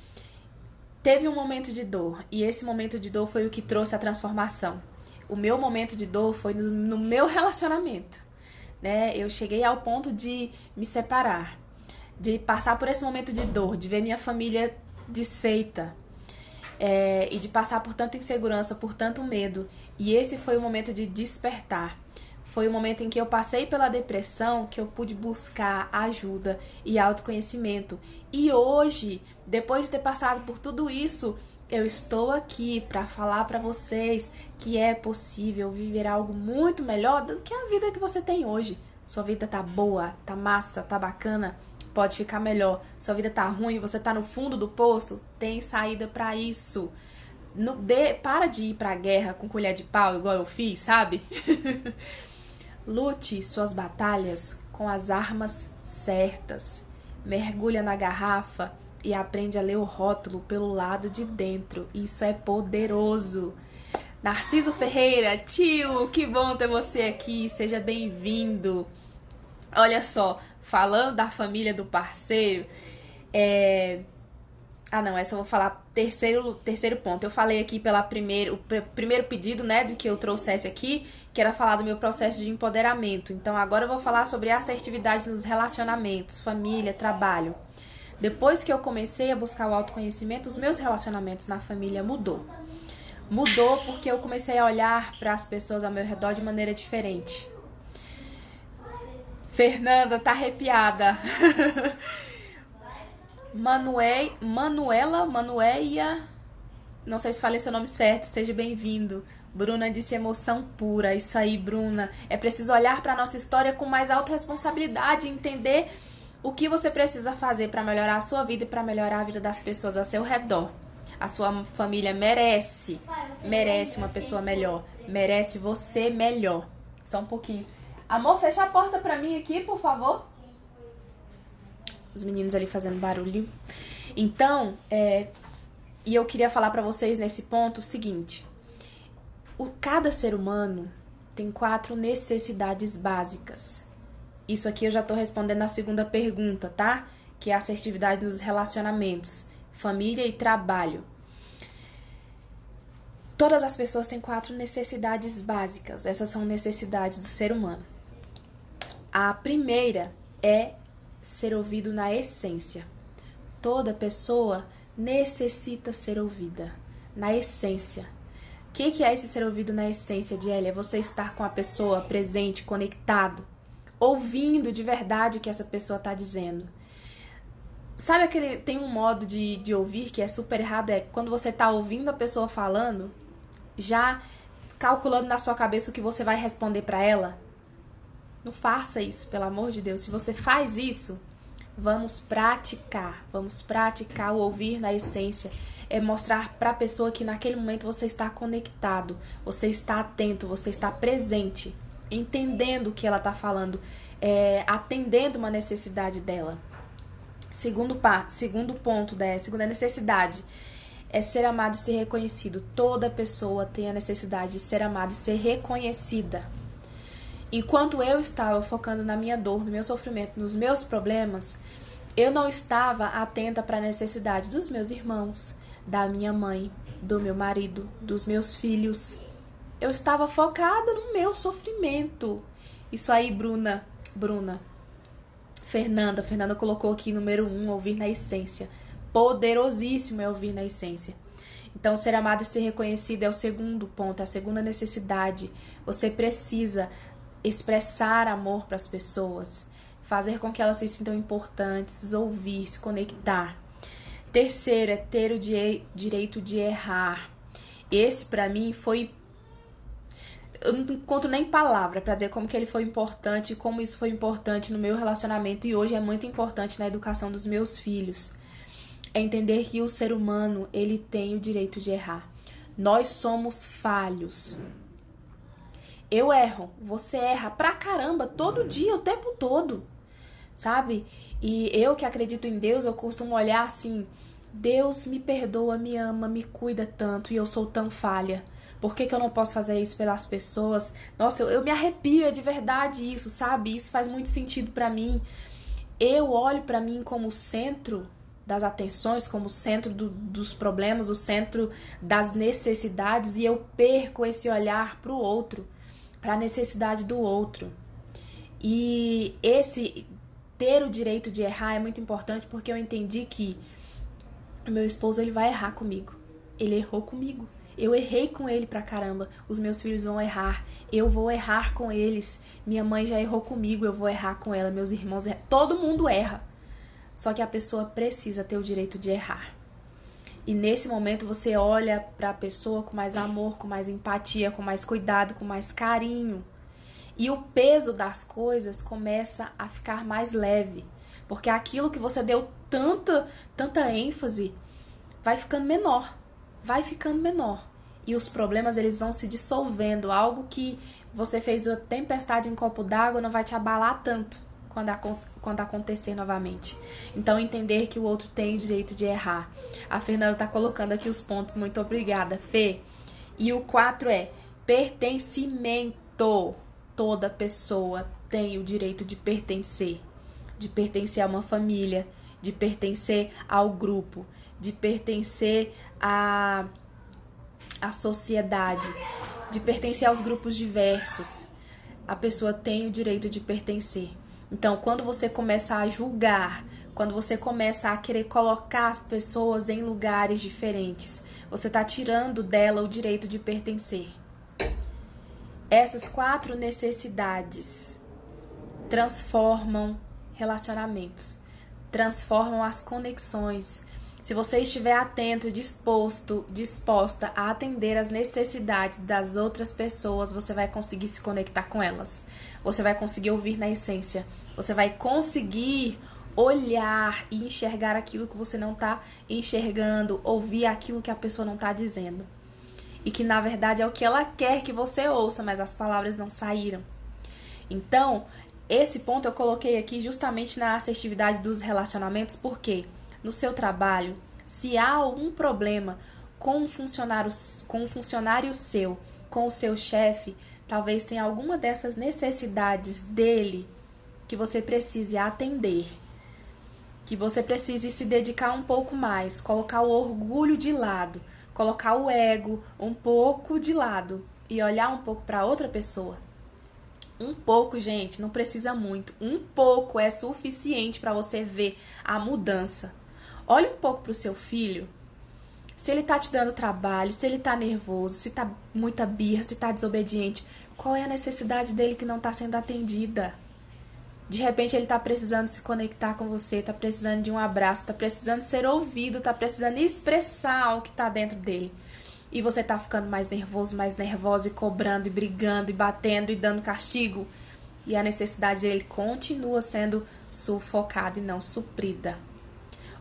teve um momento de dor. E esse momento de dor foi o que trouxe a transformação. O meu momento de dor foi no meu relacionamento, né? Eu cheguei ao ponto de me separar, de passar por esse momento de dor, de ver minha família desfeita, e de passar por tanta insegurança, por tanto medo. E esse foi o momento de despertar. Foi o momento em que eu passei pela depressão, que eu pude buscar ajuda e autoconhecimento. E hoje, depois de ter passado por tudo isso, eu estou aqui para falar para vocês que é possível viver algo muito melhor do que a vida que você tem hoje. Sua vida tá boa, tá massa, tá bacana, pode ficar melhor. Sua vida tá ruim, você tá no fundo do poço, tem saída para isso. Para de ir pra guerra com colher de pau, igual eu fiz, sabe? Lute suas batalhas com as armas certas. Mergulha na garrafa e aprende a ler o rótulo pelo lado de dentro. Isso é poderoso. Narciso Ferreira, tio, que bom ter você aqui. Seja bem-vindo. Olha só, falando da família do parceiro, não, essa eu vou falar terceiro ponto. Eu falei aqui o primeiro pedido, né, do que eu trouxesse aqui, que era falar do meu processo de empoderamento. Então agora eu vou falar sobre assertividade nos relacionamentos, família, trabalho. Depois que eu comecei a buscar o autoconhecimento, os meus relacionamentos na família mudou. Mudou porque eu comecei a olhar para as pessoas ao meu redor de maneira diferente. Fernanda tá arrepiada. Manuela, não sei se falei seu nome certo, seja bem-vindo. Bruna disse emoção pura, isso aí, Bruna. É preciso olhar para nossa história com mais autorresponsabilidade e entender o que você precisa fazer para melhorar a sua vida e para melhorar a vida das pessoas ao seu redor. A sua família merece uma pessoa melhor, merece você melhor. Só um pouquinho. Amor, fecha a porta pra mim aqui, por favor. Os meninos ali fazendo barulho. Então, e eu queria falar pra vocês nesse ponto o seguinte. Cada ser humano tem 4 necessidades básicas. Isso aqui eu já tô respondendo a segunda pergunta, tá? Que é a assertividade nos relacionamentos, família e trabalho. Todas as pessoas têm 4 necessidades básicas. Essas são necessidades do ser humano. A primeira é ser ouvido na essência. Toda pessoa necessita ser ouvida na essência. O que é esse ser ouvido na essência, Diélia? É você estar com a pessoa presente, conectado, ouvindo de verdade o que essa pessoa está dizendo. Sabe tem um modo de ouvir que é super errado, é quando você está ouvindo a pessoa falando, já calculando na sua cabeça o que você vai responder para ela. Não faça isso, pelo amor de Deus. Se você faz isso, vamos praticar o ouvir na essência. É mostrar para a pessoa que naquele momento você está conectado, você está atento, você está presente, entendendo o que ela está falando, atendendo uma necessidade dela. Segunda necessidade é ser amado e ser reconhecido. Toda pessoa tem a necessidade de ser amada e ser reconhecida. Enquanto eu estava focando na minha dor, no meu sofrimento, nos meus problemas, eu não estava atenta para a necessidade dos meus irmãos, da minha mãe, do meu marido, dos meus filhos. Eu estava focada no meu sofrimento. Isso aí, Bruna. Fernanda colocou aqui número 1, ouvir na essência. Poderosíssimo é ouvir na essência. Então, ser amado e ser reconhecido é o segundo ponto, a segunda necessidade. Você precisa expressar amor para as pessoas, fazer com que elas se sintam importantes, ouvir, se conectar. Terceiro é ter o direito de errar. Esse pra mim foi... Eu não encontro nem palavra pra dizer como que ele foi importante, como isso foi importante no meu relacionamento e hoje é muito importante na educação dos meus filhos. É entender que o ser humano, ele tem o direito de errar. Nós somos falhos. Eu erro, você erra pra caramba, todo dia, o tempo todo, sabe? E eu que acredito em Deus, eu costumo olhar assim, Deus me perdoa, me ama, me cuida tanto e eu sou tão falha. Por que eu não posso fazer isso pelas pessoas? Nossa, eu me arrepio, é de verdade isso, sabe? Isso faz muito sentido pra mim. Eu olho pra mim como o centro das atenções, como o centro dos problemas, o centro das necessidades e eu perco esse olhar pro outro, pra necessidade do outro. E esse ter o direito de errar é muito importante porque eu entendi que o meu esposo ele vai errar comigo. Ele errou comigo. Eu errei com ele pra caramba. Os meus filhos vão errar. Eu vou errar com eles. Minha mãe já errou comigo, eu vou errar com ela. Meus irmãos erram. Todo mundo erra. Só que a pessoa precisa ter o direito de errar. E nesse momento você olha pra pessoa com mais amor, com mais empatia, com mais cuidado, com mais carinho. E o peso das coisas começa a ficar mais leve. Porque aquilo que você deu tanta ênfase vai ficando menor. Vai ficando menor. E os problemas eles vão se dissolvendo. Algo que você fez uma tempestade em copo d'água não vai te abalar tanto quando acontecer novamente. Então entender que o outro tem o direito de errar. A Fernanda tá colocando aqui os pontos. Muito obrigada, Fê. E o 4 é pertencimento. Toda pessoa tem o direito de pertencer a uma família, de pertencer ao grupo, de pertencer à sociedade, de pertencer aos grupos diversos. A pessoa tem o direito de pertencer. Então, quando você começa a julgar, quando você começa a querer colocar as pessoas em lugares diferentes, você está tirando dela o direito de pertencer. Essas 4 necessidades transformam relacionamentos, transformam as conexões. Se você estiver atento, disposta a atender as necessidades das outras pessoas, você vai conseguir se conectar com elas. Você vai conseguir ouvir na essência. Você vai conseguir olhar e enxergar aquilo que você não está enxergando, ouvir aquilo que a pessoa não está dizendo. E que na verdade é o que ela quer que você ouça, mas as palavras não saíram. Então, esse ponto eu coloquei aqui justamente na assertividade dos relacionamentos, porque no seu trabalho, se há algum problema com um funcionário seu, com o seu chefe, talvez tenha alguma dessas necessidades dele que você precise atender, que você precise se dedicar um pouco mais, colocar o orgulho de lado, colocar o ego um pouco de lado e olhar um pouco para outra pessoa. Um pouco, gente, não precisa muito. Um pouco é suficiente para você ver a mudança. Olha um pouco para o seu filho. Se ele tá te dando trabalho, se ele tá nervoso, se tá muita birra, se tá desobediente, qual é a necessidade dele que não tá sendo atendida? De repente ele tá precisando se conectar com você, tá precisando de um abraço, tá precisando ser ouvido, tá precisando expressar o que tá dentro dele. E você tá ficando mais nervoso, mais nervosa, e cobrando, e brigando, e batendo, e dando castigo. E a necessidade dele continua sendo sufocada e não suprida.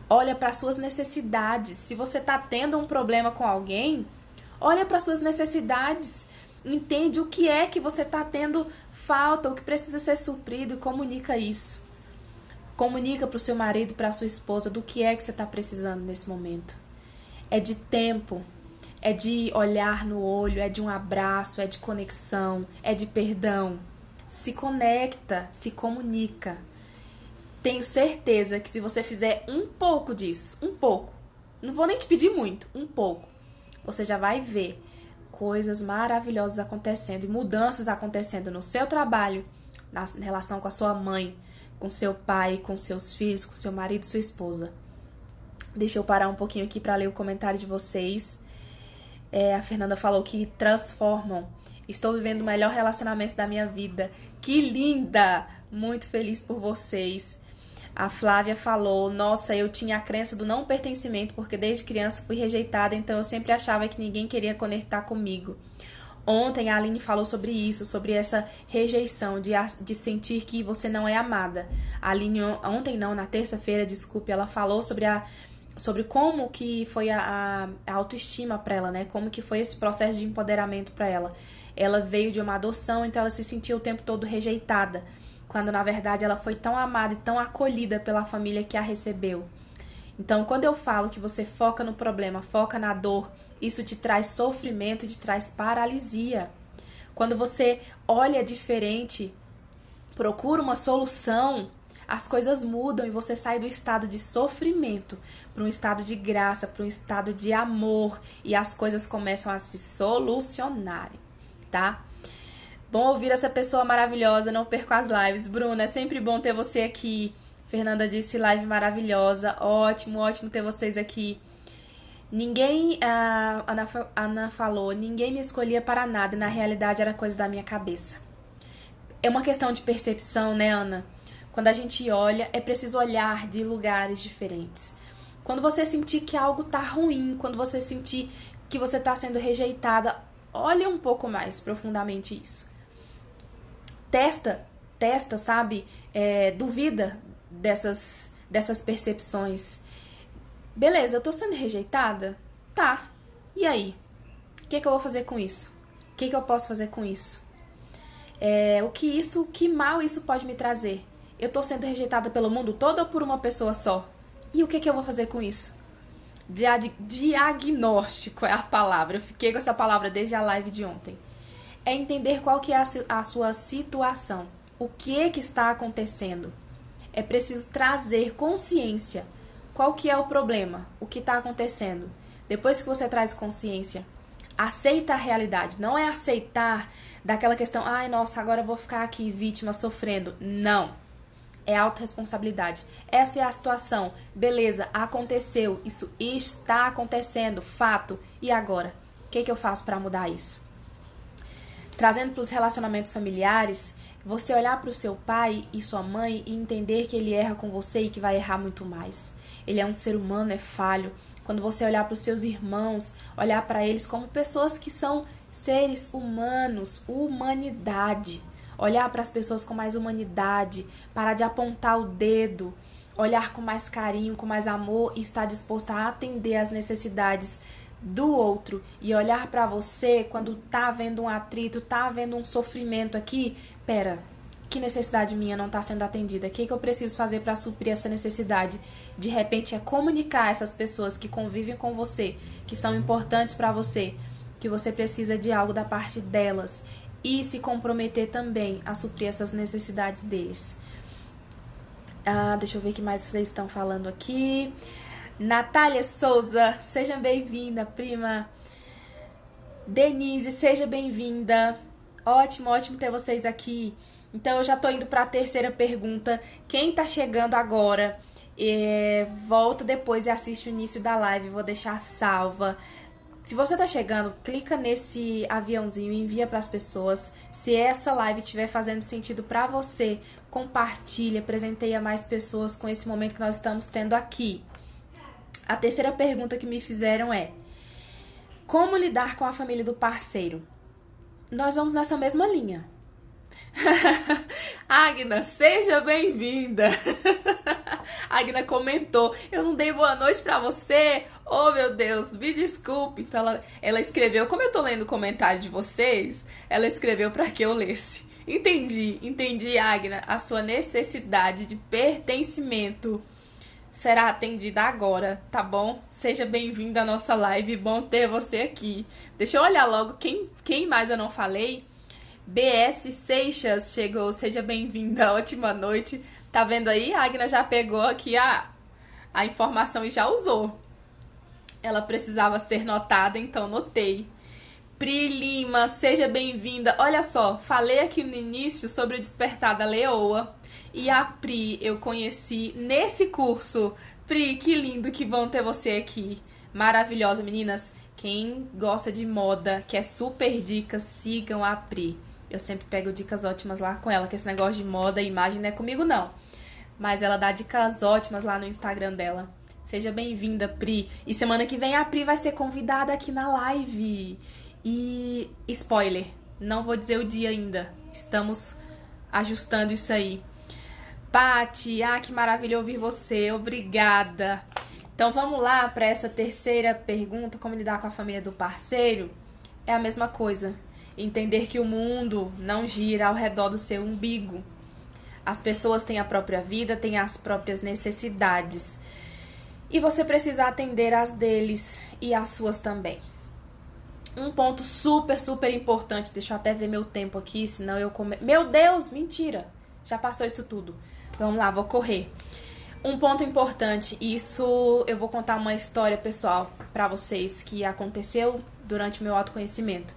Olha para suas necessidades. Se você tá tendo um problema com alguém, olha para suas necessidades. Entende o que é que você tá tendo falta, o que precisa ser suprido, e comunica isso. Comunica pro seu marido e pra sua esposa do que é que você tá precisando nesse momento. É de tempo. É de olhar no olho, é de um abraço, é de conexão, é de perdão. Se conecta, se comunica. Tenho certeza que se você fizer um pouco disso, um pouco, não vou nem te pedir muito, um pouco, você já vai ver coisas maravilhosas acontecendo e mudanças acontecendo no seu trabalho, na relação com a sua mãe, com seu pai, com seus filhos, com seu marido, sua esposa. Deixa eu parar um pouquinho aqui para ler o comentário de vocês. A Fernanda falou que transformam. Estou vivendo o melhor relacionamento da minha vida. Que linda! Muito feliz por vocês. A Flávia falou, nossa, eu tinha a crença do não pertencimento, porque desde criança fui rejeitada, então eu sempre achava que ninguém queria conectar comigo. Ontem a Aline falou sobre isso, sobre essa rejeição, de sentir que você não é amada. A Aline, ontem não, na terça-feira, desculpe, ela falou sobre como que foi a autoestima para ela, né? Como que foi esse processo de empoderamento para ela. Ela veio de uma adoção, então ela se sentia o tempo todo rejeitada, quando na verdade ela foi tão amada e tão acolhida pela família que a recebeu. Então, quando eu falo que você foca no problema, foca na dor, isso te traz sofrimento, te traz paralisia. Quando você olha diferente, procura uma solução, as coisas mudam e você sai do estado de sofrimento para um estado de graça, para um estado de amor e as coisas começam a se solucionarem, tá? Bom ouvir essa pessoa maravilhosa, não perco as lives. Bruna, é sempre bom ter você aqui. Fernanda disse, live maravilhosa, ótimo, ótimo ter vocês aqui. Ninguém, a Ana falou, ninguém me escolhia para nada, e na realidade era coisa da minha cabeça. É uma questão de percepção, né, Ana? Quando a gente olha, é preciso olhar de lugares diferentes. Quando você sentir que algo tá ruim, quando você sentir que você tá sendo rejeitada, olhe um pouco mais profundamente isso. Testa, sabe? Duvida dessas percepções. Beleza, eu tô sendo rejeitada? Tá. E aí? O que eu vou fazer com isso? O que eu posso fazer com isso? Que mal isso pode me trazer? Eu tô sendo rejeitada pelo mundo todo ou por uma pessoa só? E o que eu vou fazer com isso? Diagnóstico é a palavra. Eu fiquei com essa palavra desde a live de ontem. É entender qual que é a sua situação. O que está acontecendo? É preciso trazer consciência. Qual que é o problema? O que está acontecendo? Depois que você traz consciência, aceita a realidade. Não é aceitar daquela questão, ai, nossa, agora eu vou ficar aqui vítima, sofrendo. Não. É autorresponsabilidade. Essa é a situação. Beleza, aconteceu. Isso está acontecendo. Fato. E agora? O que eu faço para mudar isso? Trazendo para os relacionamentos familiares, você olhar para o seu pai e sua mãe e entender que ele erra com você e que vai errar muito mais. Ele é um ser humano, é falho. Quando você olhar para os seus irmãos, olhar para eles como pessoas que são seres humanos, humanidade. Olhar para as pessoas com mais humanidade, parar de apontar o dedo, olhar com mais carinho, com mais amor e estar disposto a atender às necessidades do outro e olhar para você quando tá havendo um atrito, tá havendo um sofrimento aqui, pera, que necessidade minha não tá sendo atendida? O que eu preciso fazer para suprir essa necessidade? De repente é comunicar a essas pessoas que convivem com você, que são importantes para você, que você precisa de algo da parte delas e se comprometer também a suprir essas necessidades deles. Deixa eu ver o que mais vocês estão falando aqui. Natália Souza, seja bem-vinda, prima. Denise, seja bem-vinda. Ótimo, ótimo ter vocês aqui. Então, eu já tô indo para a terceira pergunta. Quem tá chegando agora, volta depois e assiste o início da live. Vou deixar salva. Se você tá chegando, clica nesse aviãozinho e envia para as pessoas. Se essa live estiver fazendo sentido para você, compartilha, presenteia mais pessoas com esse momento que nós estamos tendo aqui. A terceira pergunta que me fizeram é: como lidar com a família do parceiro? Nós vamos nessa mesma linha. Agna, seja bem-vinda. Agna comentou: eu não dei boa noite pra você. Oh, meu Deus, me desculpe. Então ela escreveu, como eu tô lendo o comentário de vocês, ela escreveu pra que eu lesse. Entendi, Agna. A sua necessidade de pertencimento será atendida agora, tá bom? Seja bem-vinda à nossa live, bom ter você aqui. Deixa eu olhar logo quem mais eu não falei. BS Seixas chegou, seja bem-vinda, ótima noite. Tá vendo aí? A Agna já pegou aqui a informação e já usou. Ela precisava ser notada, então notei. Pri Lima, seja bem-vinda. Olha só, falei aqui no início sobre o despertar da leoa. E a Pri eu conheci nesse curso. Pri, que lindo, que bom ter você aqui. Maravilhosa, meninas. Quem gosta de moda, quer super dicas, sigam a Pri. Eu sempre pego dicas ótimas lá com ela, que esse negócio de moda e imagem não é comigo, não. mas ela dá dicas ótimas lá no Instagram dela. Seja bem-vinda, Pri. E semana que vem a Pri vai ser convidada aqui na live. E spoiler, não vou dizer o dia ainda. Estamos ajustando isso aí. Pati, que maravilha ouvir você. Obrigada. Então vamos lá para essa terceira pergunta, como lidar com a família do parceiro. É a mesma coisa. Entender que o mundo não gira ao redor do seu umbigo. As pessoas têm a própria vida, têm as próprias necessidades. E você precisa atender as deles e as suas também. Um ponto super, super importante. Deixa eu até ver meu tempo aqui, senão eu Meu Deus, mentira! Já passou isso tudo. Vamos lá, vou correr. Um ponto importante, isso eu vou contar uma história pessoal pra vocês que aconteceu durante o meu autoconhecimento.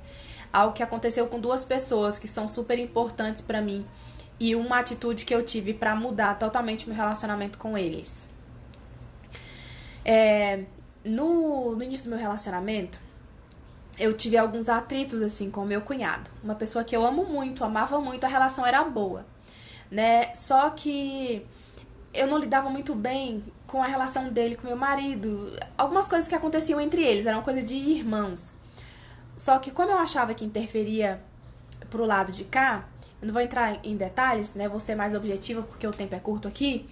Algo que aconteceu com duas pessoas que são super importantes pra mim e uma atitude que eu tive pra mudar totalmente meu relacionamento com eles. No início do meu relacionamento, eu tive alguns atritos assim com o meu cunhado. Uma pessoa que eu amo muito, amava muito, a relação era boa, né? Só que eu não lidava muito bem com a relação dele com meu marido. Algumas coisas que aconteciam entre eles, eram coisa de irmãos. Só que como eu achava que interferia pro lado de cá, eu não vou entrar em detalhes, né? Vou ser mais objetiva porque o tempo é curto aqui.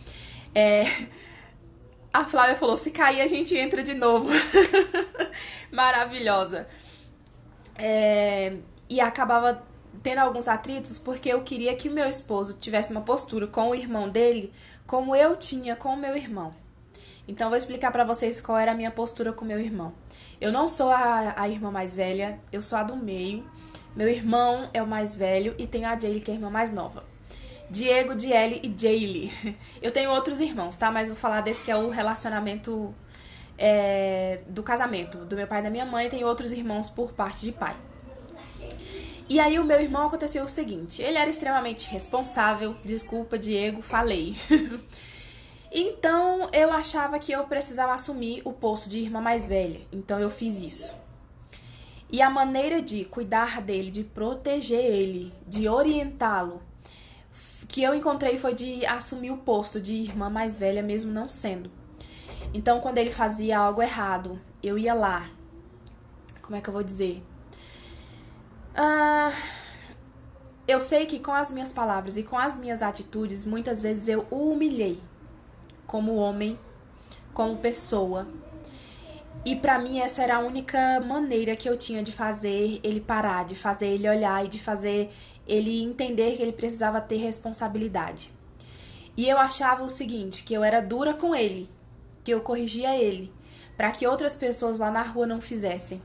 A Flávia falou, se cair a gente entra de novo. Maravilhosa. E acabava tendo alguns atritos porque eu queria que o meu esposo tivesse uma postura com o irmão dele como eu tinha com o meu irmão. Então, eu vou explicar pra vocês qual era a minha postura com o meu irmão. Eu não sou a irmã mais velha, eu sou a do meio. Meu irmão é o mais velho e tenho a Jaylee, que é a irmã mais nova. Diego, Diele e Jaylee. Eu tenho outros irmãos, tá? Mas vou falar desse que é o relacionamento do casamento. Do meu pai e da minha mãe, tem outros irmãos por parte de pai. E aí o meu irmão aconteceu o seguinte, ele era extremamente responsável, desculpa Diego, falei. Então eu achava que eu precisava assumir o posto de irmã mais velha, então eu fiz isso. E a maneira de cuidar dele, de proteger ele, de orientá-lo, que eu encontrei foi de assumir o posto de irmã mais velha, mesmo não sendo. Então quando ele fazia algo errado, eu ia lá, como é que eu vou dizer? Eu sei que com as minhas palavras e com as minhas atitudes, muitas vezes eu o humilhei como homem, como pessoa. E pra mim essa era a única maneira que eu tinha de fazer ele parar, de fazer ele olhar e de fazer ele entender que ele precisava ter responsabilidade. E eu achava o seguinte, que eu era dura com ele, que eu corrigia ele, pra que outras pessoas lá na rua não fizessem.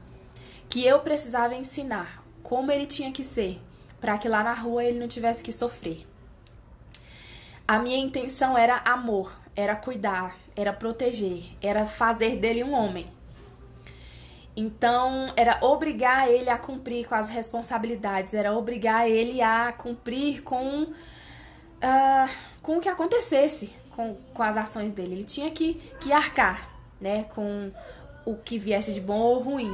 Que eu precisava ensinar como ele tinha que ser, para que lá na rua ele não tivesse que sofrer. A minha intenção era amor, era cuidar, era proteger, era fazer dele um homem. Então, era obrigar ele a cumprir com as responsabilidades, era obrigar ele a cumprir com o que acontecesse com as ações dele. Ele tinha que arcar, né, com o que viesse de bom ou ruim.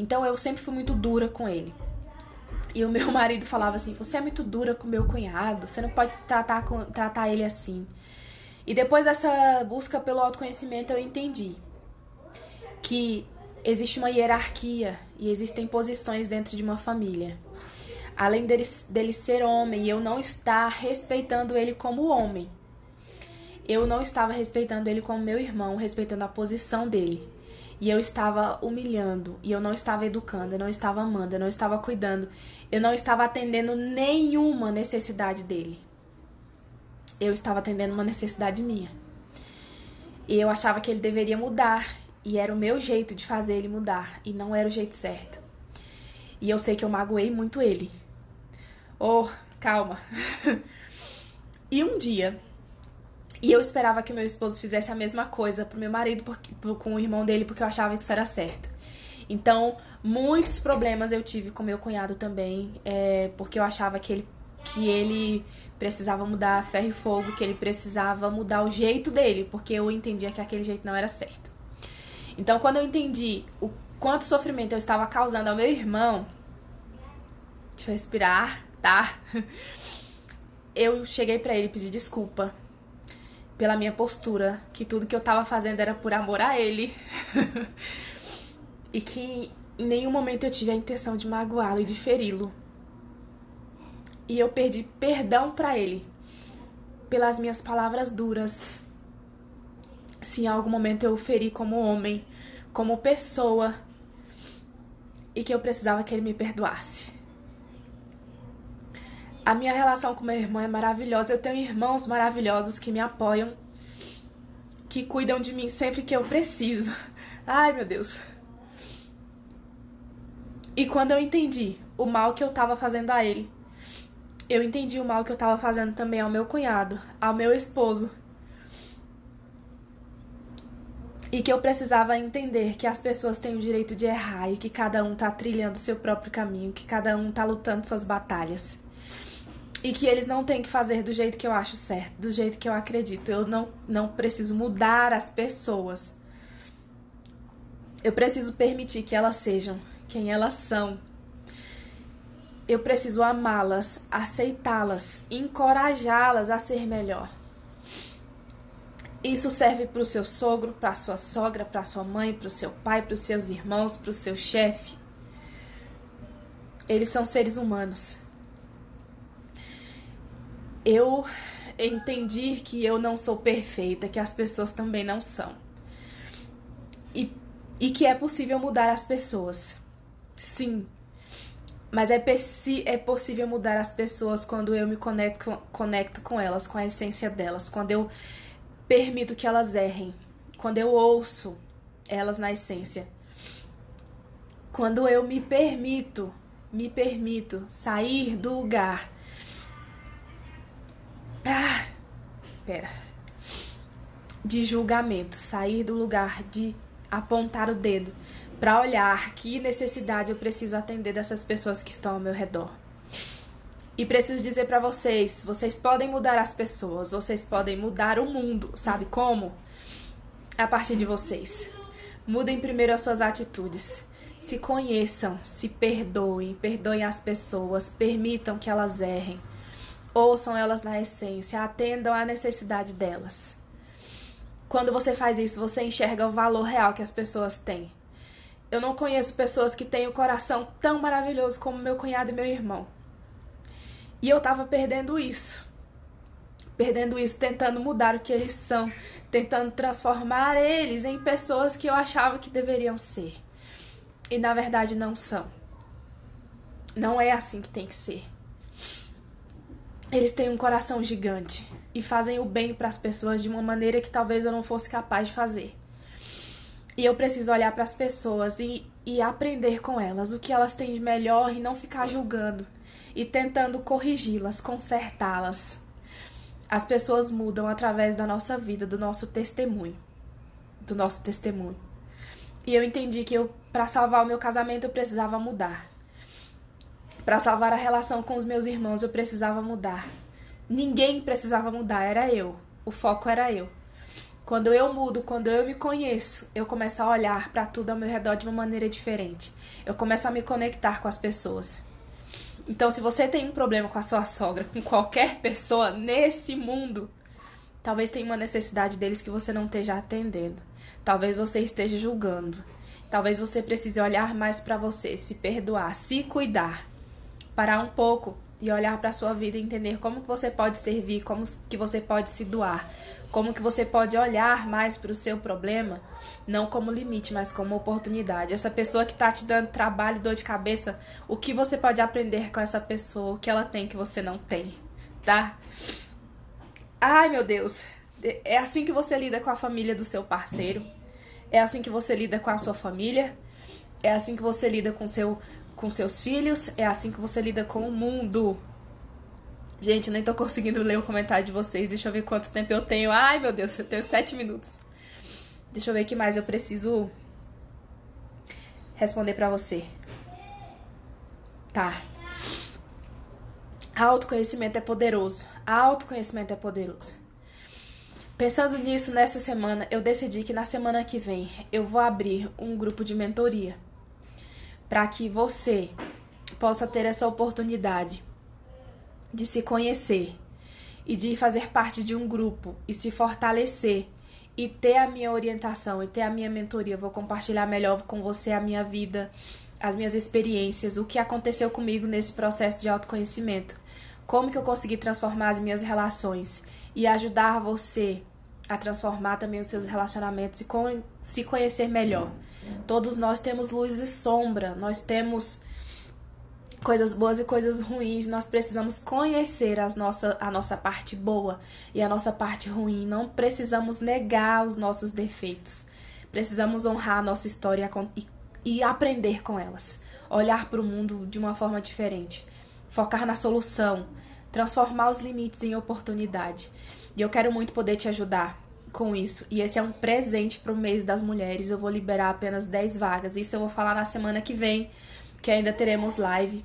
Então eu sempre fui muito dura com ele. E o meu marido falava assim, você é muito dura com meu cunhado, você não pode tratar ele assim. E depois dessa busca pelo autoconhecimento eu entendi que existe uma hierarquia e existem posições dentro de uma família. Além dele ser homem e eu não estar respeitando ele como homem, eu não estava respeitando ele como meu irmão, respeitando a posição dele. E eu estava humilhando, e eu não estava educando, eu não estava amando, eu não estava cuidando, eu não estava atendendo nenhuma necessidade dele. Eu estava atendendo uma necessidade minha. E eu achava que ele deveria mudar, e era o meu jeito de fazer ele mudar, e não era o jeito certo. E eu sei que eu magoei muito ele. Oh, calma. E um dia, e eu esperava que meu esposo fizesse a mesma coisa pro meu marido, com o irmão dele, porque eu achava que isso era certo. Então, muitos problemas eu tive com meu cunhado também, porque eu achava que ele precisava mudar ferro e fogo, que ele precisava mudar o jeito dele, porque eu entendia que aquele jeito não era certo. Então, quando eu entendi o quanto sofrimento eu estava causando ao meu irmão, deixa eu respirar, tá? Eu cheguei pra ele e pedi desculpa. pela minha postura, que tudo que eu tava fazendo era por amor a ele. E que em nenhum momento eu tive a intenção de magoá-lo e de feri-lo. E eu pedi perdão pra ele pelas minhas palavras duras. Se em algum momento eu o feri como homem, como pessoa, e que eu precisava que ele me perdoasse. A minha relação com meu irmão é maravilhosa. Eu tenho irmãos maravilhosos que me apoiam, que cuidam de mim sempre que eu preciso. Ai, meu Deus. E quando eu entendi o mal que eu tava fazendo a ele, eu entendi o mal que eu tava fazendo também ao meu cunhado, ao meu esposo. E que eu precisava entender que as pessoas têm o direito de errar e que cada um tá trilhando o seu próprio caminho, que cada um tá lutando suas batalhas. E que eles não têm que fazer do jeito que eu acho certo, do jeito que eu acredito. Eu não preciso mudar as pessoas. Eu preciso permitir que elas sejam quem elas são. Eu preciso amá-las, aceitá-las, encorajá-las a ser melhor. Isso serve para o seu sogro, para a sua sogra, para a sua mãe, para o seu pai, para os seus irmãos, para o seu chefe. Eles são seres humanos. Eu entendi que eu não sou perfeita, que as pessoas também não são. E que é possível mudar as pessoas. Sim. Mas é possível mudar as pessoas quando eu me conecto com elas, com a essência delas. Quando eu permito que elas errem. Quando eu ouço elas na essência. Quando eu me permito sair do lugar. De julgamento. Sair do lugar de apontar o dedo. Para olhar que necessidade eu preciso atender dessas pessoas que estão ao meu redor. E preciso dizer para vocês, vocês podem mudar as pessoas, vocês podem mudar o mundo, sabe como? A partir de vocês. Mudem primeiro as suas atitudes. Se conheçam, se perdoem as pessoas, permitam que elas errem. Ouçam elas na essência, atendam à necessidade delas. Quando você faz isso, você enxerga o valor real que as pessoas têm. Eu não conheço pessoas que têm o coração tão maravilhoso como meu cunhado e meu irmão. E eu tava perdendo isso. Tentando mudar o que eles são. Tentando transformar eles em pessoas que eu achava que deveriam ser. E na verdade não são. Não é assim que tem que ser. Eles têm um coração gigante. E fazem o bem para as pessoas de uma maneira que talvez eu não fosse capaz de fazer. E eu preciso olhar para as pessoas e aprender com elas o que elas têm de melhor e não ficar julgando. E tentando corrigi-las, consertá-las. As pessoas mudam através da nossa vida, do nosso testemunho. E eu entendi que para salvar o meu casamento, eu precisava mudar. Para salvar a relação com os meus irmãos, eu precisava mudar. Ninguém precisava mudar, era eu. O foco era eu. Quando eu mudo, quando eu me conheço, eu começo a olhar para tudo ao meu redor de uma maneira diferente. Eu começo a me conectar com as pessoas. Então, se você tem um problema com a sua sogra, com qualquer pessoa nesse mundo, talvez tenha uma necessidade deles que você não esteja atendendo. Talvez você esteja julgando. Talvez você precise olhar mais para você, se perdoar, se cuidar. Parar um pouco e olhar para a sua vida e entender como que você pode servir, como que você pode se doar. Como que você pode olhar mais para o seu problema, não como limite, mas como oportunidade. Essa pessoa que está te dando trabalho e dor de cabeça, o que você pode aprender com essa pessoa, o que ela tem que você não tem, tá? Ai, meu Deus. É assim que você lida com a família do seu parceiro. É assim que você lida com a sua família. É assim que você lida com seus filhos. É assim que você lida com o mundo. Gente, nem tô conseguindo ler o comentário de vocês. Deixa eu ver quanto tempo eu tenho. Ai, meu Deus, eu tenho 7 minutos. Deixa eu ver o que mais eu preciso responder pra você. Tá. Autoconhecimento é poderoso. Autoconhecimento é poderoso. Pensando nisso, nessa semana, eu decidi que na semana que vem eu vou abrir um grupo de mentoria. Pra que você possa ter essa oportunidade de se conhecer e de fazer parte de um grupo e se fortalecer e ter a minha orientação e ter a minha mentoria. Eu vou compartilhar melhor com você a minha vida, as minhas experiências, o que aconteceu comigo nesse processo de autoconhecimento, como que eu consegui transformar as minhas relações e ajudar você a transformar também os seus relacionamentos e se conhecer melhor. Todos nós temos luz e sombra, nós temos coisas boas e coisas ruins, nós precisamos conhecer a nossa parte boa e a nossa parte ruim, não precisamos negar os nossos defeitos, precisamos honrar a nossa história e aprender com elas, olhar para o mundo de uma forma diferente, focar na solução, transformar os limites em oportunidade. E eu quero muito poder te ajudar com isso. E esse é um presente para o mês das mulheres. Eu vou liberar apenas 10 vagas. Isso eu vou falar na semana que vem, que ainda teremos live.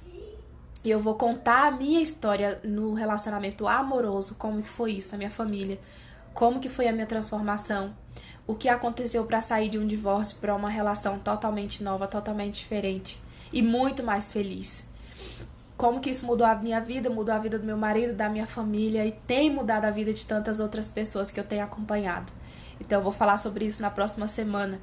E eu vou contar a minha história no relacionamento amoroso, como que foi isso, a minha família, como que foi a minha transformação, o que aconteceu para sair de um divórcio para uma relação totalmente nova, totalmente diferente e muito mais feliz. Como que isso mudou a minha vida, mudou a vida do meu marido, da minha família e tem mudado a vida de tantas outras pessoas que eu tenho acompanhado. Então eu vou falar sobre isso na próxima semana.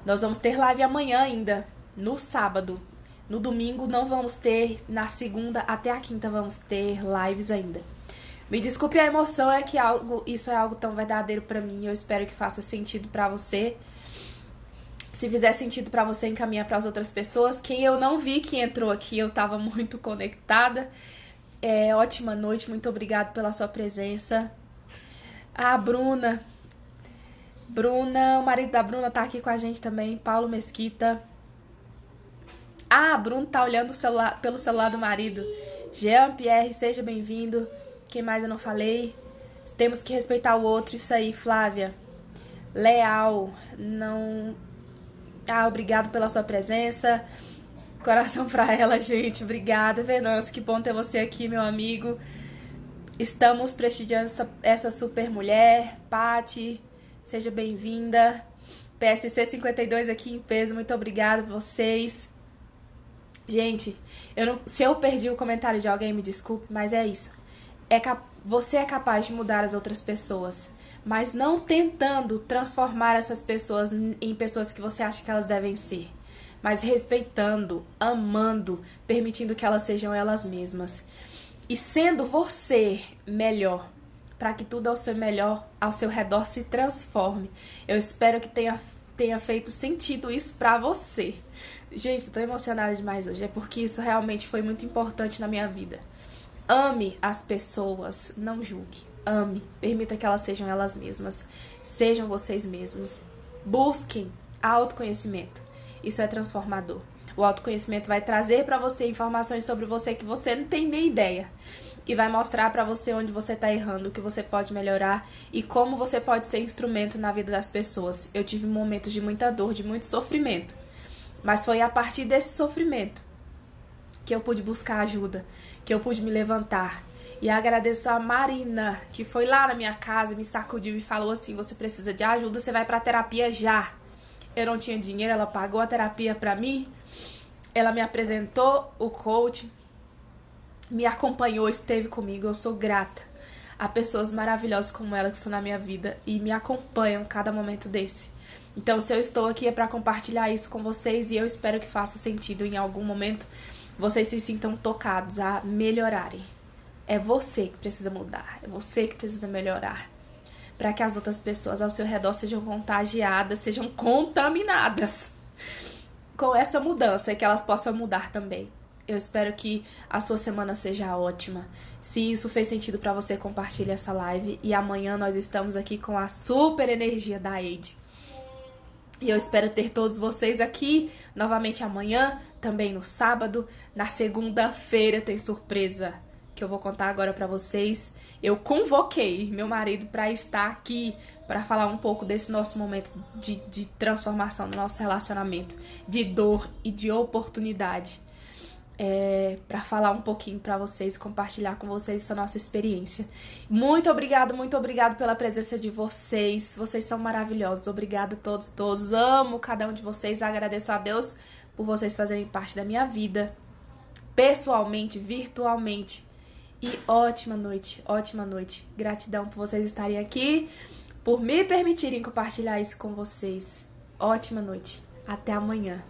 Nós vamos ter live amanhã ainda, no sábado. No domingo não vamos ter, na segunda até a quinta vamos ter lives ainda. Me desculpe a emoção, é que isso é algo tão verdadeiro pra mim. Eu espero que faça sentido pra você. Se fizer sentido pra você, encaminha pras outras pessoas. Quem eu não vi que entrou aqui, eu tava muito conectada. Ótima noite, muito obrigada pela sua presença. Bruna, o marido da Bruna tá aqui com a gente também, Paulo Mesquita. Bruno tá olhando pelo celular do marido. Jean-Pierre, seja bem-vindo. Quem mais eu não falei? Temos que respeitar o outro, isso aí, Flávia. Leal, não... obrigado pela sua presença. Coração pra ela, gente. Obrigada, Venâncio. Que bom ter você aqui, meu amigo. Estamos prestigiando essa super mulher. Pati, seja bem-vinda. PSC 52 aqui em peso. Muito obrigada a vocês. Gente, se eu perdi o comentário de alguém, me desculpe, mas é isso. Você é capaz de mudar as outras pessoas, mas não tentando transformar essas pessoas em pessoas que você acha que elas devem ser, mas respeitando, amando, permitindo que elas sejam elas mesmas e sendo você melhor, para que tudo ao seu redor se transforme. Eu espero que tenha feito sentido isso pra você. Gente, eu tô emocionada demais hoje, é porque isso realmente foi muito importante na minha vida. Ame as pessoas, não julgue. Ame, permita que elas sejam elas mesmas. Sejam vocês mesmos. Busquem autoconhecimento. Isso é transformador. O autoconhecimento vai trazer pra você informações sobre você que você não tem nem ideia. E vai mostrar pra você onde você tá errando, o que você pode melhorar e como você pode ser instrumento na vida das pessoas. Eu tive momentos de muita dor, de muito sofrimento. Mas foi a partir desse sofrimento que eu pude buscar ajuda, que eu pude me levantar. E agradeço a Marina, que foi lá na minha casa, me sacudiu e falou assim: você precisa de ajuda, você vai pra terapia já. Eu não tinha dinheiro, ela pagou a terapia pra mim. Ela me apresentou o coach, me acompanhou, esteve comigo. Eu sou grata a pessoas maravilhosas como ela que estão na minha vida e me acompanham cada momento desse. Então, se eu estou aqui é para compartilhar isso com vocês e eu espero que faça sentido em algum momento, vocês se sintam tocados a melhorarem. É você que precisa mudar, é você que precisa melhorar, para que as outras pessoas ao seu redor sejam contagiadas, sejam contaminadas com essa mudança e que elas possam mudar também. Eu espero que a sua semana seja ótima. Se isso fez sentido para você, compartilhe essa live e amanhã nós estamos aqui com a super energia da Eide. E eu espero ter todos vocês aqui novamente amanhã, também no sábado. Na segunda-feira tem surpresa que eu vou contar agora pra vocês. Eu convoquei meu marido pra estar aqui, pra falar um pouco desse nosso momento de transformação do nosso relacionamento, de dor e de oportunidade. Pra falar um pouquinho pra vocês, compartilhar com vocês essa nossa experiência. Muito obrigado pela presença de vocês. Vocês são maravilhosos. Obrigada a todos. Amo cada um de vocês. Agradeço a Deus por vocês fazerem parte da minha vida, pessoalmente, virtualmente E ótima noite, ótima noite. Gratidão por vocês estarem aqui, por me permitirem compartilhar isso com vocês. Ótima noite. Até amanhã.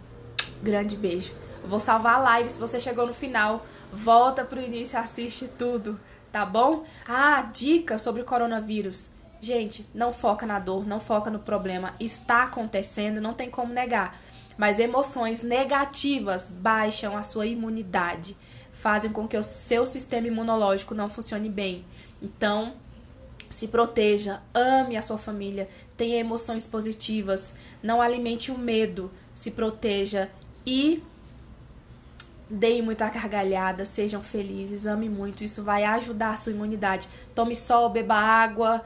Grande beijo. Eu vou salvar a live. Se você chegou no final, volta pro início e assiste tudo, tá bom? Ah, dica sobre o coronavírus. Gente, não foca na dor, não foca no problema. Está acontecendo, não tem como negar. Mas emoções negativas baixam a sua imunidade, fazem com que o seu sistema imunológico não funcione bem. Então, se proteja, ame a sua família, tenha emoções positivas, não alimente o medo, se proteja e deem muita gargalhada, sejam felizes, ame muito, isso vai ajudar a sua imunidade. Tome sol, beba água,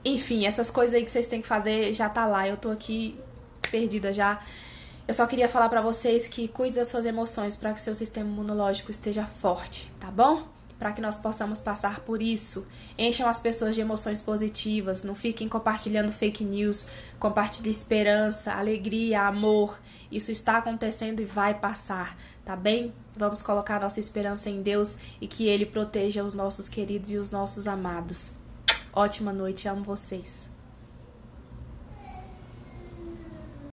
enfim, essas coisas aí que vocês têm que fazer já tá lá, eu tô aqui perdida já. Eu só queria falar pra vocês que cuide das suas emoções para que seu sistema imunológico esteja forte, tá bom? Para que nós possamos passar por isso. Encham as pessoas de emoções positivas, não fiquem compartilhando fake news, compartilhe esperança, alegria, amor. Isso está acontecendo e vai passar, tá bem? Vamos colocar nossa esperança em Deus e que Ele proteja os nossos queridos e os nossos amados. Ótima noite, amo vocês.